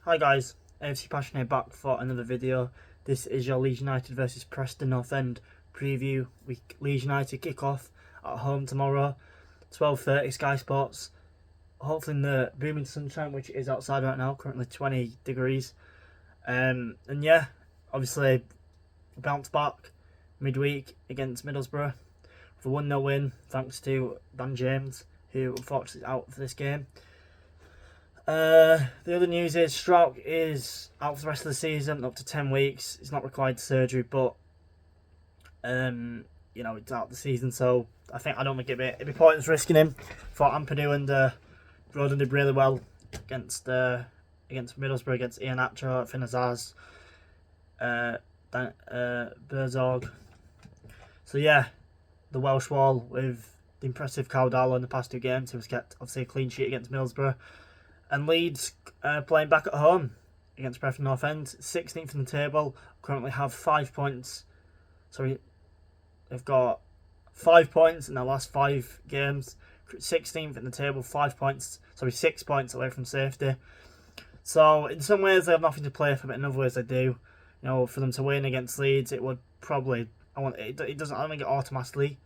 Hi guys, LUFCPassion here back for another video. This is your Leeds United versus Preston North End preview. Leeds United kick off at home tomorrow, 12:30 Sky Sports. Hopefully in the booming sunshine, which is outside right now, currently 20 degrees. And yeah, obviously bounce back midweek against Middlesbrough with a 1-0 win thanks to Dan James, who unfortunately is out for this game. The other news is Strouk is out for the rest of the season, up to 10 weeks. He's not required surgery, but it's out of the season, so I don't think it'd be pointless risking him. For Ampadu and Roden did really well against Middlesbrough, against Iheanacho, Finazaz, Berzorg. So yeah, the Welsh wall with the impressive Caudalo in the past two games, who has kept obviously a clean sheet against Middlesbrough. And Leeds playing back at home against Preston North End, 16th in the table, currently have 5 points. Sorry, they've got 5 points in their last 5 games. 16th in the table, 5 points. 6 points away from safety. So in some ways they have nothing to play for, but in other ways they do. For them to win against Leeds, it would probably I don't think it automatically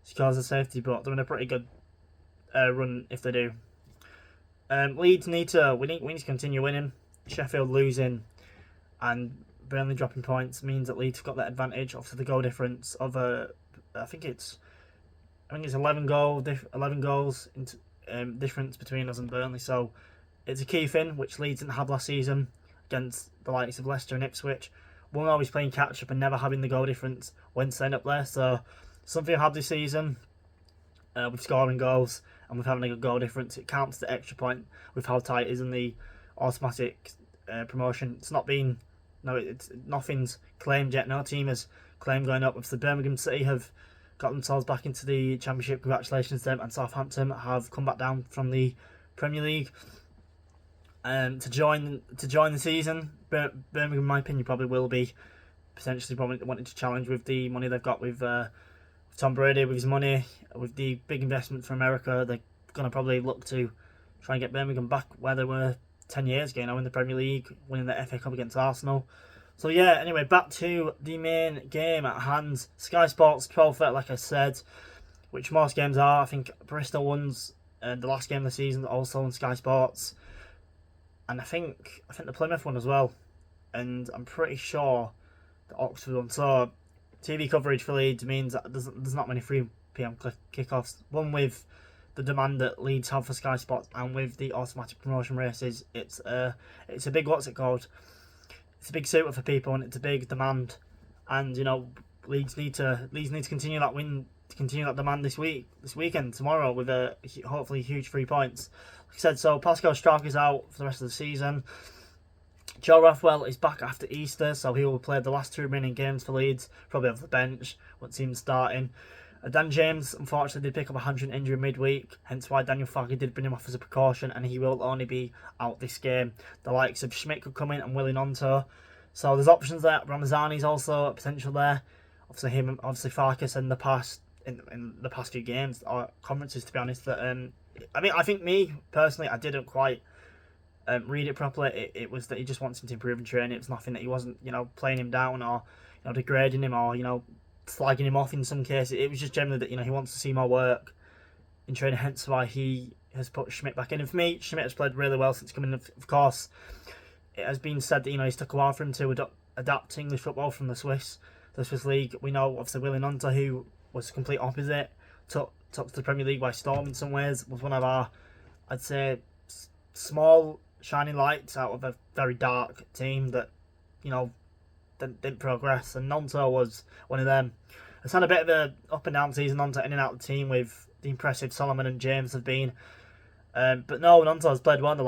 secures the safety, but they're in a pretty good run if they do. Leeds need to continue winning. Sheffield losing and Burnley dropping points means that Leeds have got that advantage. Obviously, the goal difference of I think it's 11 goals difference between us and Burnley. So it's a key thing which Leeds didn't have last season against the likes of Leicester and Ipswich. One always playing catch up and never having the goal difference when staying up there. So something I've had this season. With scoring goals and with having a good goal difference, it counts the extra point with how tight it is in the automatic promotion. Nothing's claimed yet. No team has claimed going up. If the Birmingham City have got themselves back into the Championship, congratulations to them. And Southampton have come back down from the Premier League to join the season. Birmingham, in my opinion, probably will be potentially wanting to challenge with the money they've got with Tom Brady, with his money, with the big investment from America. They're going to probably look to try and get Birmingham back where they were 10 years ago, in the Premier League, winning the FA Cup against Arsenal. So yeah, anyway, back to the main game at hand. Sky Sports 12:30, like I said, which most games are. I think Bristol won's the last game of the season also on Sky Sports, and I think the Plymouth one as well, and I'm pretty sure the Oxford one. So TV coverage for Leeds means that there's not many 3 PM kickoffs. One with the demand that Leeds have for Sky Sports and with the automatic promotion races, it's a big It's a big suitor for people and it's a big demand. And Leeds need to continue that win, to continue that demand this weekend, tomorrow, with a hopefully huge 3 points. Like I said, so Pascal Strouk is out for the rest of the season. Joe Rothwell is back after Easter, so he will play the last 2 remaining games for Leeds, probably off the bench, won't see him starting. Dan James, unfortunately, did pick up a hamstring injury midweek, hence why Daniel Farke did bring him off as a precaution, and he will only be out this game. The likes of Schmidt could come in and Willie Nonto. So there's options there. Ramazani's also a potential there. Obviously Farkas in the past few games or conferences, to be honest. That I think me personally, I didn't quite read it properly. It was that he just wants him to improve in training. It was nothing that he wasn't, playing him down or, degrading him or, slagging him off in some cases. It was just generally that, he wants to see more work in training, hence why he has put Schmidt back in. And for me, Schmidt has played really well since coming in. Of course, it has been said that, it's took a while for him to adapt to English football from the Swiss League. We know, obviously, Willie Nonto, who was the complete opposite, took to the Premier League by storm in some ways, was one of our, I'd say, small shining lights out of a very dark team that, didn't progress. And Nonto was one of them. It's had a bit of a up and down season, Nonto in and out of the team, with the impressive Solomon and James have been. But no, Nonto has played well in the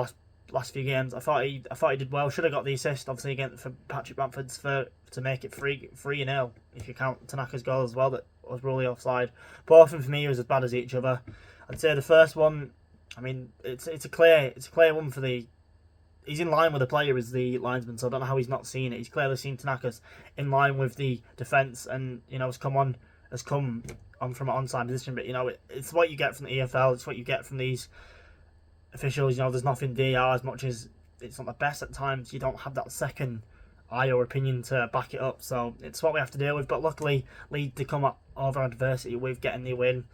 last few games. I thought he did well. Should have got the assist, obviously, again for Patrick Bamford's to make it 3-0, if you count Tanaka's goal as well, that was really offside. Both of them for me was as bad as each other. I'd say the first one, it's a clear one for the. He's in line with the player as the linesman, so I don't know how he's not seen it. He's clearly seen Tanaka's in line with the defence, and has come on from an onside position. But it's what you get from the EFL. It's what you get from these officials. There's nothing DR as much as it's not the best at times, you don't have that second eye or opinion to back it up. So it's what we have to deal with. But luckily, Leeds did come up over adversity with getting the win.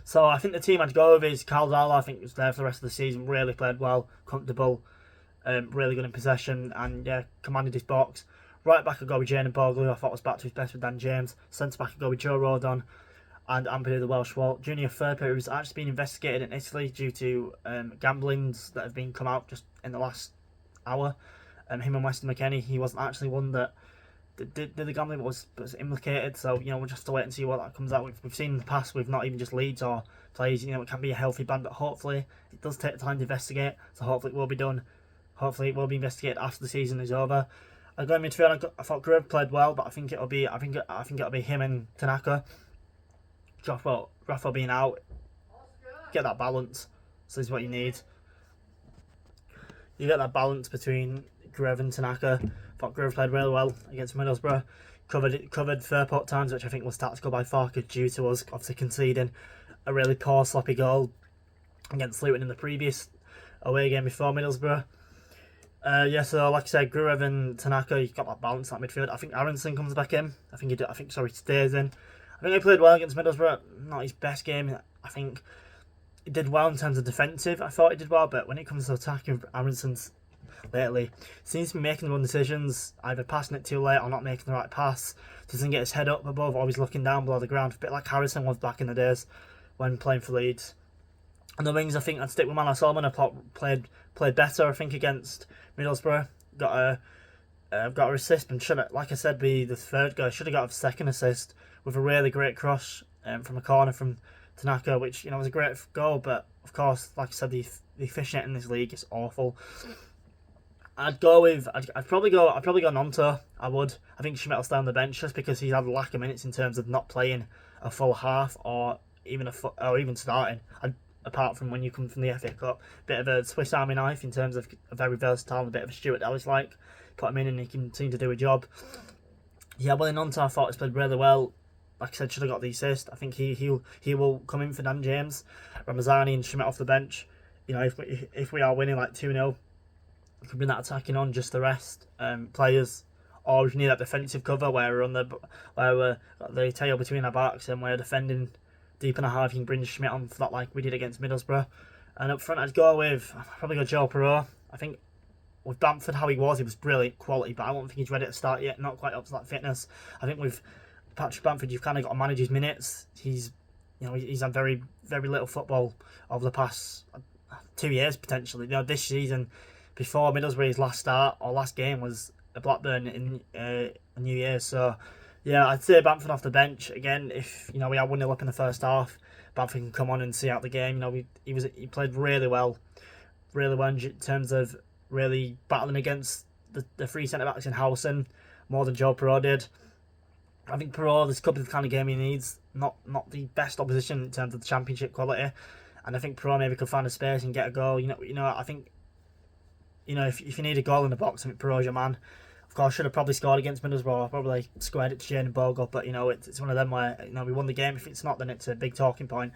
So I think the team I'd go with is Caldala. I think he was there for the rest of the season. Really played well, comfortable, really good in possession, and yeah, commanded his box. Right back, I'd go with Jane Bogle, who I thought was back to his best with Dan James. Centre back, I'd go with Joe Rodon and Ampadu, the Welsh Walt. Junior Firpo, who's actually been investigated in Italy due to gamblings that have been come out just in the last hour. Him and Weston McKennie, he wasn't actually one that did the gambling, but was implicated. So, we'll just have to wait and see what that comes out. We've seen in the past with not even just Leeds or players, it can be a healthy ban, but hopefully it does take time to investigate. So hopefully it will be done. Hopefully it will be investigated after the season is over. I go in midfield. I thought Grove played well, but I think it'll be him and Tanaka. Rafa being out, get that balance. So this is what you need. You get that balance between Grove and Tanaka. I thought Grove played really well against Middlesbrough. Covered Fairport times, which I think was tactical by Farker due to us obviously conceding a really poor sloppy goal against Luton in the previous away game before Middlesbrough. So like I said, Grove and Tanaka, you've got that balance in that midfield. I think Aronson comes back in. He stays in. I think he played well against Middlesbrough. Not his best game. I think he did well in terms of defensive. I thought he did well, but when it comes to attacking, Aronson's lately seems to be making the wrong decisions, either passing it too late or not making the right pass. Doesn't get his head up above, always looking down below the ground. A bit like Harrison was back in the days when playing for Leeds. And the wings, I think I'd stick with Manor Solomon. I thought played better, I think, against Middlesbrough. Got a assist, and should have, like I said, be the third guy. Should have got a second assist with a really great cross from a corner from Tanaka, which was a great goal. But of course, like I said, the efficient in this league is awful. I'd probably go Nonto. I would. I think Schmidt will stay on the bench just because he's had a lack of minutes in terms of not playing a full half or even starting. Apart from when you come from the FA Cup, bit of a Swiss Army knife in terms of a very versatile, a bit of a Stuart Ellis like. Put him in and he can seem to do a job. Yeah, well, in Nonto, I thought he's played really well. Like I said, should have got the assist. I think he will come in for Dan James, Ramazani and Schmidt off the bench. If we are winning like 2-0, we can bring that attacking on, just the rest players, or if you need that defensive cover where we're got the tail between our backs and we're defending deep in a half. You can bring Schmidt on for that like we did against Middlesbrough. And up front, I'd probably go Joe Perreault. I think with Bamford, how he was brilliant quality, but I don't think he's ready to start yet. Not quite up to that fitness. I think with Patrick Bamford, you've kind of got to manage his minutes. He's had very, very little football over the past 2 years potentially. This season, before Middlesbrough's last game was a Blackburn in New Year. So yeah, I'd say Bamford off the bench again. If we are 1-0 up in the first half, Bamford can come on and see out the game. He played really well in terms of really battling against the three centre backs in Howson more than Joe Perreault did. I think Perreault, this could be the kind of game he needs. Not the best opposition in terms of the Championship quality, and I think Perreault maybe could find a space and get a goal. I think if you need a goal in the box, I think Perreault's your man. Of course, should have probably scored against Middlesbrough. I probably squared it to Jane Bogle, but it's one of them where we won the game. If it's not, then it's a big talking point.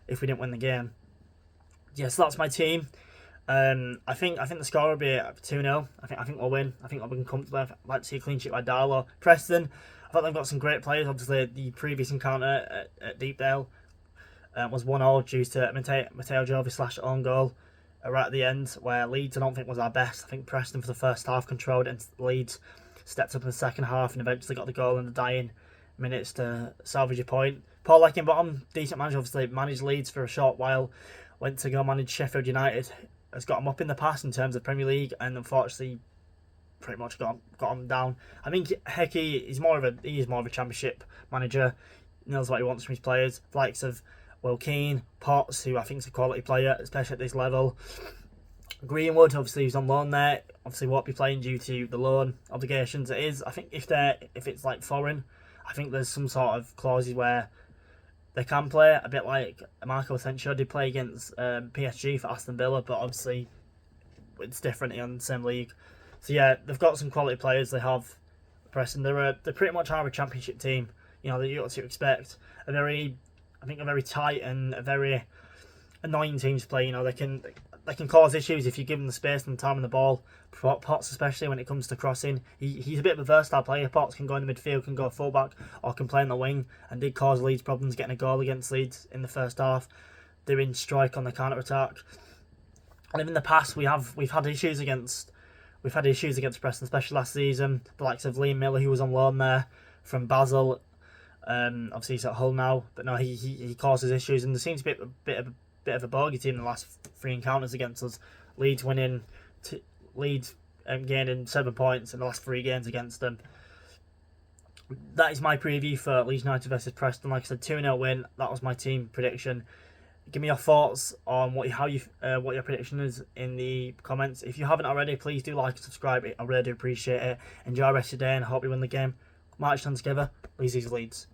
If we didn't win the game, so that's my team. I think the score will be 2-0. I think we'll win. I think we'll win comfortably. I'd like to see a clean sheet by Darlow. Preston, I thought they've got some great players. Obviously, the previous encounter at Deepdale was 1-0 due to Matteo Jovi / own goal right at the end, where Leeds I don't think was our best. I think Preston for the first half controlled and Leeds stepped up in the second half and eventually got the goal in the dying minutes to salvage a point. Paul Leckingbottom, decent manager, obviously managed Leeds for a short while, went to go manage Sheffield United, has got him up in the past in terms of Premier League, and unfortunately pretty much got him down. I think Hecky is more of a Championship manager. He knows what he wants from his players. The likes of Will Keane, Potts, who I think is a quality player, especially at this level. Greenwood, obviously, who's on loan there, obviously won't be playing due to the loan obligations. It is, I think, if it's like foreign, I think there's some sort of clauses where they can play, a bit like Marco Asensio did play against PSG for Aston Villa, but obviously it's different in the same league. So yeah, they've got some quality players. They have Preston. They pretty much are a Championship team. That you ought to expect a very tight and a very annoying team to play. They can cause issues if you give him the space and the time on the ball. Potts, especially when it comes to crossing, he's a bit of a versatile player. Potts can go in the midfield, can go fullback, or can play on the wing, and did cause Leeds problems getting a goal against Leeds in the first half, doing strike on the counter attack. And in the past, we've had issues against Preston, especially last season. The likes of Liam Miller, who was on loan there from Basel. Obviously he's at Hull now, but no, he causes issues, and there seems to be a bit of a bogey team in the last 3 encounters against us. Leeds gaining 7 points in the last 3 games against them. That is my preview for Leeds United versus Preston. Like I said, 2-0 win. That was my team prediction. Give me your thoughts on what your prediction is in the comments. If you haven't already, please do like and subscribe. I really do appreciate it. Enjoy the rest of your day, and I hope you win the game. March on together. Leeds.